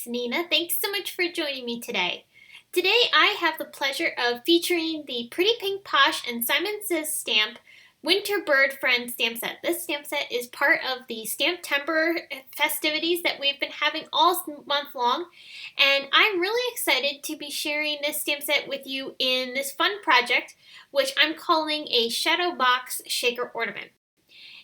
Nina. Thanks so much for joining me today. Today I have the pleasure of featuring the Pretty Pink Posh and Simon Stamp Winter Bird Friend stamp set. This stamp set is part of the STAMPtember festivities that we've been having all month long, and I'm really excited to be sharing this stamp set with you in this fun project, which I'm calling a Shadow Box Shaker Ornament.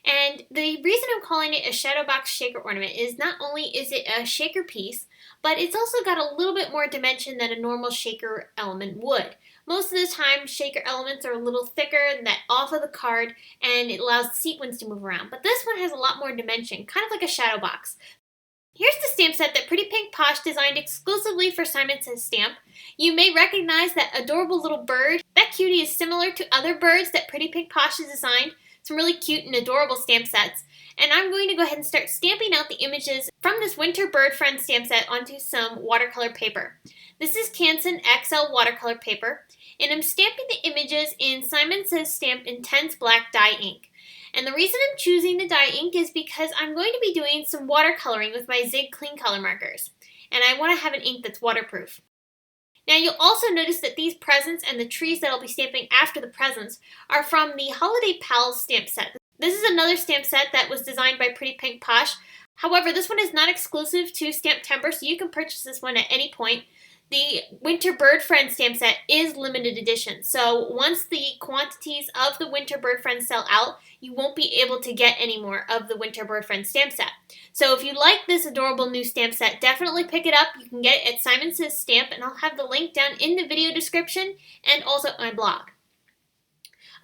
And the reason I'm calling it a shadow box shaker ornament is not only is it a shaker piece, but it's also got a little bit more dimension than a normal shaker element would. Most of the time, shaker elements are a little thicker and that off of the card, and it allows the sequins to move around. But this one has a lot more dimension, kind of like a shadow box. Here's the stamp set that Pretty Pink Posh designed exclusively for Simon Says Stamp. You may recognize that adorable little bird. That cutie is similar to other birds that Pretty Pink Posh has designed. Some really cute and adorable stamp sets. And I'm going to go ahead and start stamping out the images from this Winter Bird Friend stamp set onto some watercolor paper. This is Canson XL watercolor paper, and I'm stamping the images in Simon Says Stamp Intense Black Dye ink. And the reason I'm choosing the dye ink is because I'm going to be doing some watercoloring with my Zig Clean Color markers. And I want to have an ink that's waterproof. Now you'll also notice that these presents and the trees that I'll be stamping after the presents are from the Holiday Pals stamp set. This is another stamp set that was designed by Pretty Pink Posh. However, this one is not exclusive to STAMPtember, so you can purchase this one at any point. The Winter Bird Friend stamp set is limited edition, so once the quantities of the Winter Bird Friend sell out, you won't be able to get any more of the Winter Bird Friend stamp set. So if you like this adorable new stamp set, definitely pick it up. You can get it at Simon Says Stamp, and I'll have the link down in the video description and also at my blog.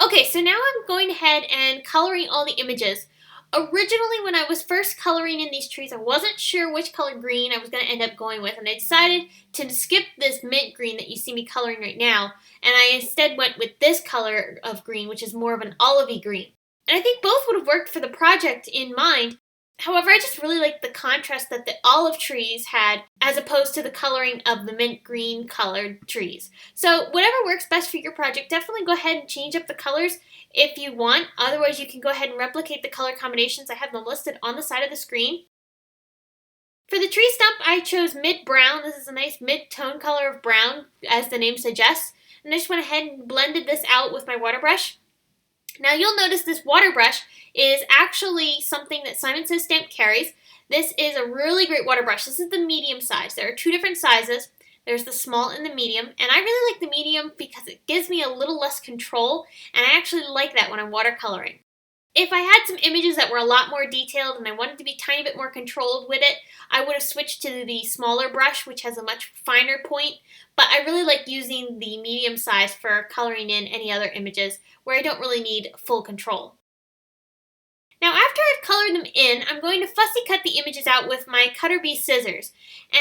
Okay, so now I'm going ahead and coloring all the images. Originally, when I was first coloring in these trees, I wasn't sure which color green I was going to end up going with, and I decided to skip this mint green that you see me coloring right now, and I instead went with this color of green, which is more of an olivey green. And I think both would have worked for the project in mind. However, I just really like the contrast that the olive trees had as opposed to the coloring of the mint green colored trees. So whatever works best for your project, definitely go ahead and change up the colors if you want. Otherwise, you can go ahead and replicate the color combinations. I have them listed on the side of the screen. For the tree stump, I chose mid-brown. This is a nice mid-tone color of brown, as the name suggests. And I just went ahead and blended this out with my water brush. Now you'll notice this water brush is actually something that Simon Says Stamp carries. This is a really great water brush. This is the medium size. There are two different sizes. There's the small and the medium, and I really like the medium because it gives me a little less control, and I actually like that when I'm watercoloring. If I had some images that were a lot more detailed and I wanted to be a tiny bit more controlled with it, I would have switched to the smaller brush, which has a much finer point, but I really like using the medium size for coloring in any other images where I don't really need full control. Now after I've colored them in, I'm going to fussy cut the images out with my Cutter Bee scissors.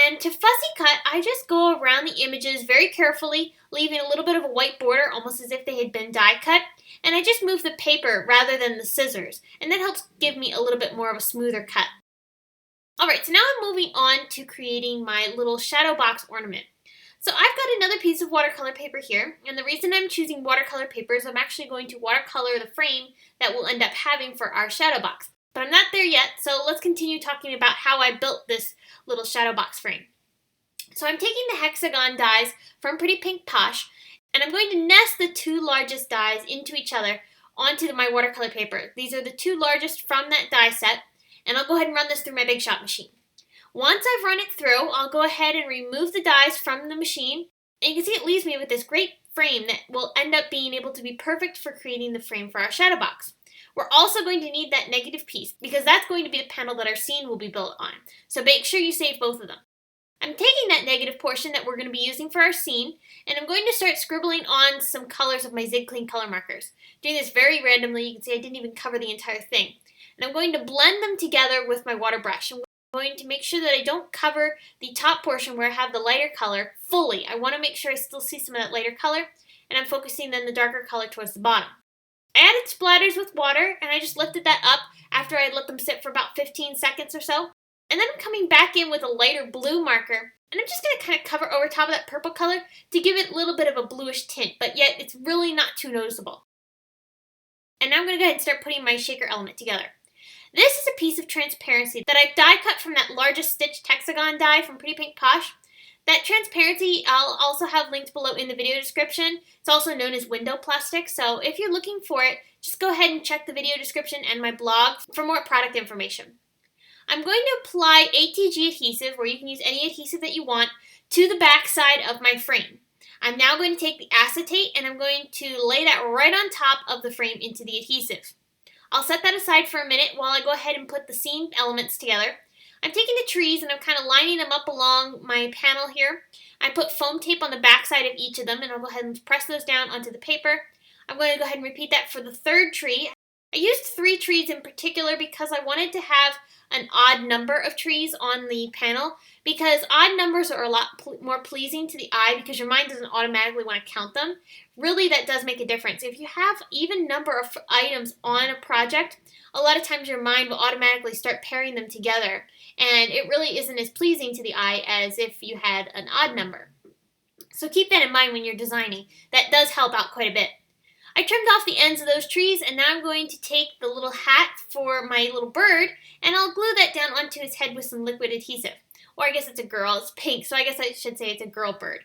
And to fussy cut, I just go around the images very carefully, leaving a little bit of a white border, almost as if they had been die cut. And I just move the paper rather than the scissors, and that helps give me a little bit more of a smoother cut. Alright, so now I'm moving on to creating my little shadow box ornament. So I've got another piece of watercolor paper here, and the reason I'm choosing watercolor paper is I'm actually going to watercolor the frame that we'll end up having for our shadow box. But I'm not there yet, so let's continue talking about how I built this little shadow box frame. So I'm taking the hexagon dies from Pretty Pink Posh, and I'm going to nest the two largest dies into each other onto my watercolor paper. These are the two largest from that die set, and I'll go ahead and run this through my Big Shot machine. Once I've run it through, I'll go ahead and remove the dies from the machine, and you can see it leaves me with this great frame that will end up being able to be perfect for creating the frame for our shadow box. We're also going to need that negative piece because that's going to be the panel that our scene will be built on, so make sure you save both of them. I'm taking that negative portion that we're going to be using for our scene, and I'm going to start scribbling on some colors of my Zig Clean Color markers. Doing this very randomly, you can see I didn't even cover the entire thing. And I'm going to blend them together with my water brush. I'm going to make sure that I don't cover the top portion where I have the lighter color fully. I want to make sure I still see some of that lighter color, and I'm focusing then the darker color towards the bottom. I added splatters with water, and I just lifted that up after I let them sit for about 15 seconds or so. And then I'm coming back in with a lighter blue marker, and I'm just going to kind of cover over top of that purple color to give it a little bit of a bluish tint, but yet it's really not too noticeable. And now I'm going to go ahead and start putting my shaker element together. This is a piece of transparency that I die cut from that largest stitched hexagon die from Pretty Pink Posh. That transparency I'll also have linked below in the video description. It's also known as window plastic, so if you're looking for it, just go ahead and check the video description and my blog for more product information. I'm going to apply ATG adhesive, or you can use any adhesive that you want, to the back side of my frame. I'm now going to take the acetate and I'm going to lay that right on top of the frame into the adhesive. I'll set that aside for a minute while I go ahead and put the seam elements together. I'm taking the trees and I'm kind of lining them up along my panel here. I put foam tape on the back side of each of them and I'll go ahead and press those down onto the paper. I'm going to go ahead and repeat that for the third tree. I used 3 trees in particular because I wanted to have an odd number of trees on the panel, because odd numbers are a lot more pleasing to the eye because your mind doesn't automatically want to count them. Really, that does make a difference. If you have even number of items on a project, a lot of times your mind will automatically start pairing them together, and it really isn't as pleasing to the eye as if you had an odd number. So keep that in mind when you're designing. That does help out quite a bit. I trimmed off the ends of those trees, and now I'm going to take the little hat for my little bird and I'll glue that down onto his head with some liquid adhesive. Or I guess it's a girl, it's pink, so I guess I should say it's a girl bird.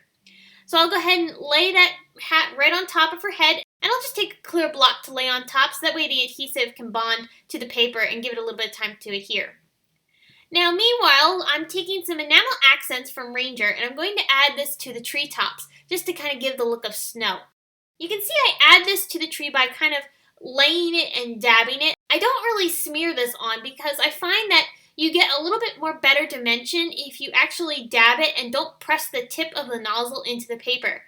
So I'll go ahead and lay that hat right on top of her head, and I'll just take a clear block to lay on top so that way the adhesive can bond to the paper and give it a little bit of time to adhere. Now meanwhile, I'm taking some enamel accents from Ranger and I'm going to add this to the treetops just to kind of give the look of snow. You can see I add this to the tree by kind of laying it and dabbing it. I don't really smear this on because I find that you get a little bit more better dimension if you actually dab it and don't press the tip of the nozzle into the paper.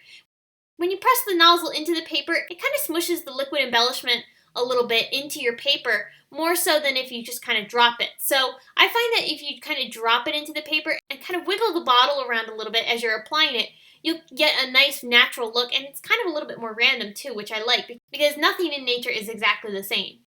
When you press the nozzle into the paper, it kind of smushes the liquid embellishment a little bit into your paper, more so than if you just kind of drop it. So I find that if you kind of drop it into the paper and kind of wiggle the bottle around a little bit as you're applying it, you'll get a nice natural look, and it's kind of a little bit more random too, which I like because nothing in nature is exactly the same.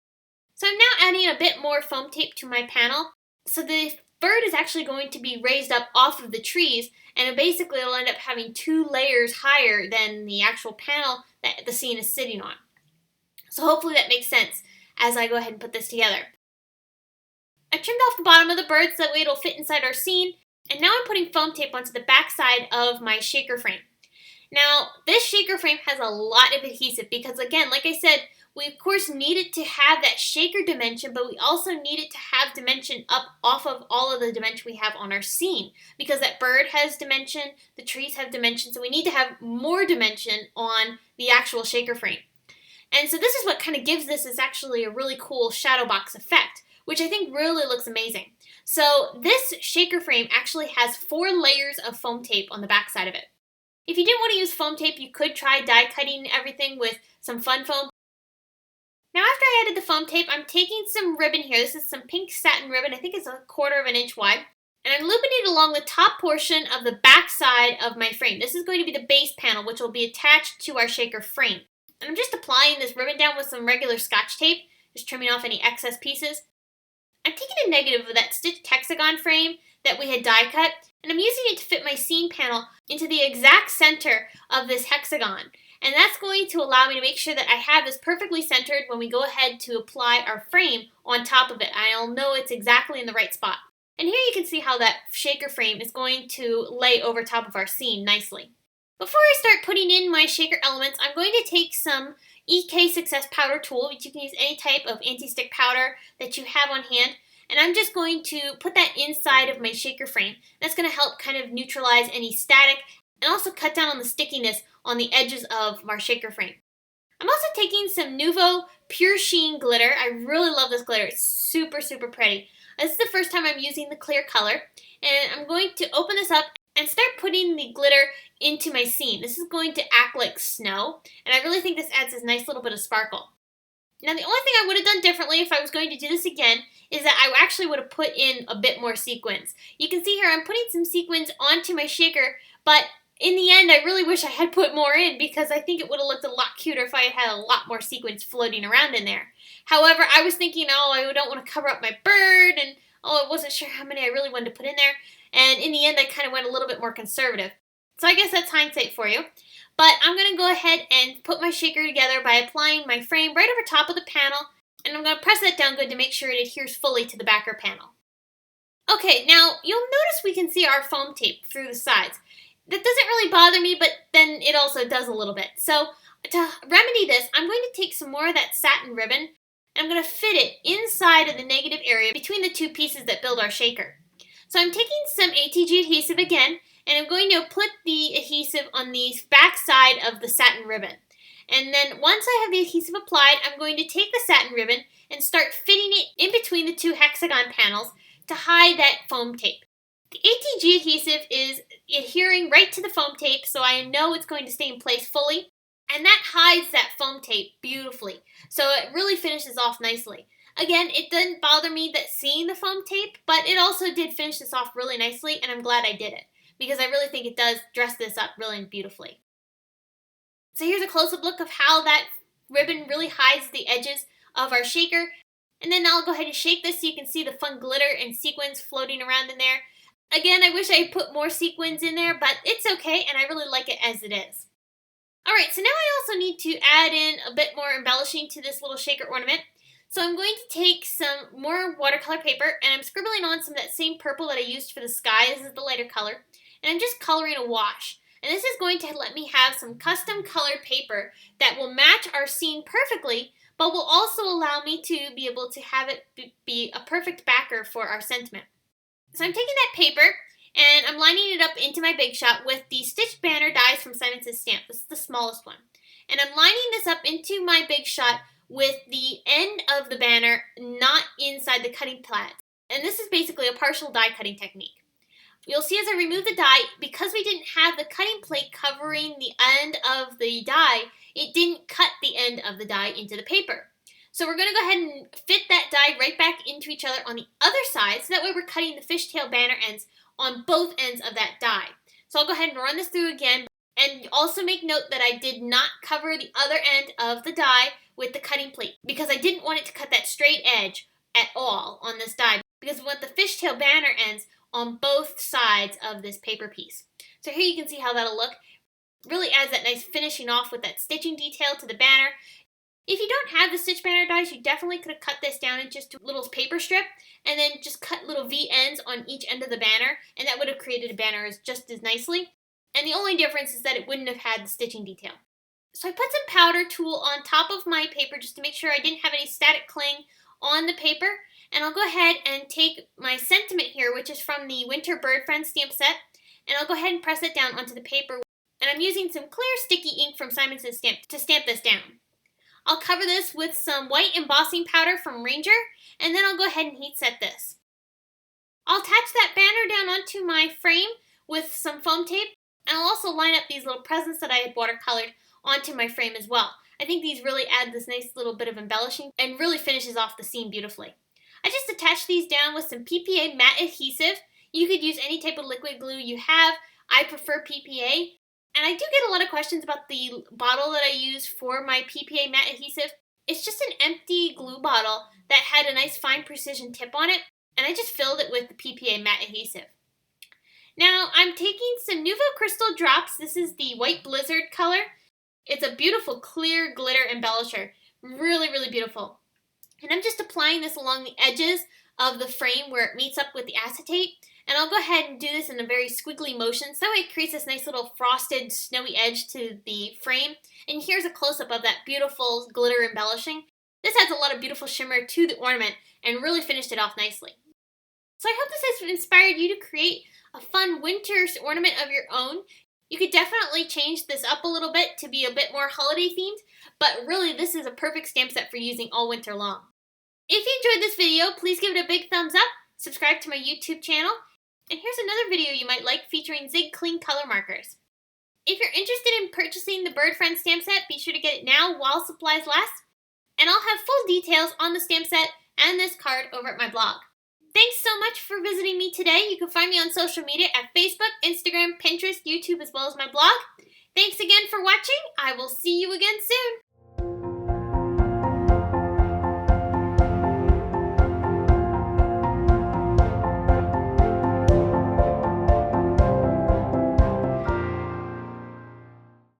So I'm now adding a bit more foam tape to my panel. So the bird is actually going to be raised up off of the trees, and basically it'll end up having 2 layers higher than the actual panel that the scene is sitting on. So hopefully that makes sense as I go ahead and put this together. I trimmed off the bottom of the bird so that way it'll fit inside our scene, and now I'm putting foam tape onto the back side of my shaker frame. Now, this shaker frame has a lot of adhesive because, again, like I said, we of course needed to have that shaker dimension, but we also needed to have dimension up off of all of the dimension we have on our scene, because that bird has dimension, the trees have dimension, so we need to have more dimension on the actual shaker frame. And so this is what kind of gives this is actually a really cool shadow box effect, which I think really looks amazing. So this shaker frame actually has 4 layers of foam tape on the back side of it. If you didn't want to use foam tape, you could try die cutting everything with some fun foam. Now after I added the foam tape, I'm taking some ribbon here. This is some pink satin ribbon. I think it's 1/4 of an inch wide. And I'm looping it along the top portion of the back side of my frame. This is going to be the base panel, which will be attached to our shaker frame. And I'm just applying this ribbon down with some regular Scotch tape, just trimming off any excess pieces. I'm taking a negative of that stitched hexagon frame that we had die cut, and I'm using it to fit my scene panel into the exact center of this hexagon. And that's going to allow me to make sure that I have this perfectly centered when we go ahead to apply our frame on top of it. I'll know it's exactly in the right spot. And here you can see how that shaker frame is going to lay over top of our scene nicely. Before I start putting in my shaker elements, I'm going to take some EK Success Powder Tool, which you can use any type of anti-stick powder that you have on hand, and I'm just going to put that inside of my shaker frame. That's going to help kind of neutralize any static and also cut down on the stickiness on the edges of our shaker frame. I'm also taking some Nuvo Pure Sheen glitter. I really love this glitter. It's super, super pretty. This is the first time I'm using the clear color, and I'm going to open this up and start putting the glitter into my scene. This is going to act like snow, and I really think this adds this nice little bit of sparkle. Now the only thing I would have done differently if I was going to do this again is that I actually would have put in a bit more sequins. You can see here I'm putting some sequins onto my shaker, but in the end I really wish I had put more in because I think it would have looked a lot cuter if I had had a lot more sequins floating around in there. However, I was thinking, oh, I don't want to cover up my bird, and oh, I wasn't sure how many I really wanted to put in there. And in the end, I kind of went a little bit more conservative. So I guess that's hindsight for you. But I'm going to go ahead and put my shaker together by applying my frame right over top of the panel. And I'm going to press that down good to make sure it adheres fully to the backer panel. Okay, now you'll notice we can see our foam tape through the sides. That doesn't really bother me, but then it also does a little bit. So to remedy this, I'm going to take some more of that satin ribbon and I'm going to fit it inside of the negative area between the two pieces that build our shaker. So I'm taking some ATG adhesive again, and I'm going to put the adhesive on the back side of the satin ribbon. And then once I have the adhesive applied, I'm going to take the satin ribbon and start fitting it in between the two hexagon panels to hide that foam tape. The ATG adhesive is adhering right to the foam tape, so I know it's going to stay in place fully, and that hides that foam tape beautifully, so it really finishes off nicely. Again, it didn't bother me that seeing the foam tape, but it also did finish this off really nicely, and I'm glad I did it, because I really think it does dress this up really beautifully. So here's a close-up look of how that ribbon really hides the edges of our shaker. And then I'll go ahead and shake this so you can see the fun glitter and sequins floating around in there. Again, I wish I had put more sequins in there, but it's okay, and I really like it as it is. Alright, so now I also need to add in a bit more embellishing to this little shaker ornament. So I'm going to take some more watercolor paper, and I'm scribbling on some of that same purple that I used for the sky. This is the lighter color. And I'm just coloring a wash. And this is going to let me have some custom colored paper that will match our scene perfectly, but will also allow me to be able to have it be a perfect backer for our sentiment. So I'm taking that paper and I'm lining it up into my Big Shot with the stitched banner dies from Simon STAMPtember. This is the smallest one. And I'm lining this up into my Big Shot with the end of the banner not inside the cutting pad. And this is basically a partial die cutting technique. You'll see as I remove the die, because we didn't have the cutting plate covering the end of the die, it didn't cut the end of the die into the paper. So we're going to go ahead and fit that die right back into each other on the other side, so that way we're cutting the fishtail banner ends on both ends of that die. So I'll go ahead and run this through again, and also make note that I did not cover the other end of the die with the cutting plate, because I didn't want it to cut that straight edge at all on this die, because we want the fishtail banner ends on both sides of this paper piece. So here you can see how that'll look. Really adds that nice finishing off with that stitching detail to the banner. If you don't have the stitch banner dies, you definitely could have cut this down into just a little paper strip and then just cut little V ends on each end of the banner, and that would have created a banner just as nicely. And the only difference is that it wouldn't have had the stitching detail. So I put some powder tulle on top of my paper just to make sure I didn't have any static cling on the paper. And I'll go ahead and take my sentiment here, which is from the Winter Bird Friend stamp set, and I'll go ahead and press it down onto the paper. And I'm using some clear sticky ink from Simon STAMPtember to stamp this down. I'll cover this with some white embossing powder from Ranger, and then I'll go ahead and heat set this. I'll attach that banner down onto my frame with some foam tape, and I'll also line up these little presents that I had watercolored onto my frame as well. I think these really add this nice little bit of embellishing and really finishes off the scene beautifully. I just attached these down with some PPA matte adhesive. You could use any type of liquid glue you have. I prefer PPA. And I do get a lot of questions about the bottle that I use for my PPA matte adhesive. It's just an empty glue bottle that had a nice fine precision tip on it, and I just filled it with the PPA matte adhesive. Now I'm taking some Nuvo Crystal drops. This is the White Blizzard color. It's a beautiful clear glitter embellisher. Really, really beautiful. And I'm just applying this along the edges of the frame where it meets up with the acetate. And I'll go ahead and do this in a very squiggly motion, so that way it creates this nice little frosted, snowy edge to the frame. And here's a close-up of that beautiful glitter embellishing. This adds a lot of beautiful shimmer to the ornament and really finished it off nicely. So I hope this has inspired you to create a fun winter ornament of your own. You could definitely change this up a little bit to be a bit more holiday themed, but really this is a perfect stamp set for using all winter long. If you enjoyed this video, please give it a big thumbs up, subscribe to my YouTube channel, and here's another video you might like featuring Zig Clean Color markers. If you're interested in purchasing the Bird Friend stamp set, be sure to get it now while supplies last, and I'll have full details on the stamp set and this card over at my blog. Thanks so much for visiting me today. You can find me on social media at Facebook, Instagram, Pinterest, YouTube, as well as my blog. Thanks again for watching. I will see you again soon.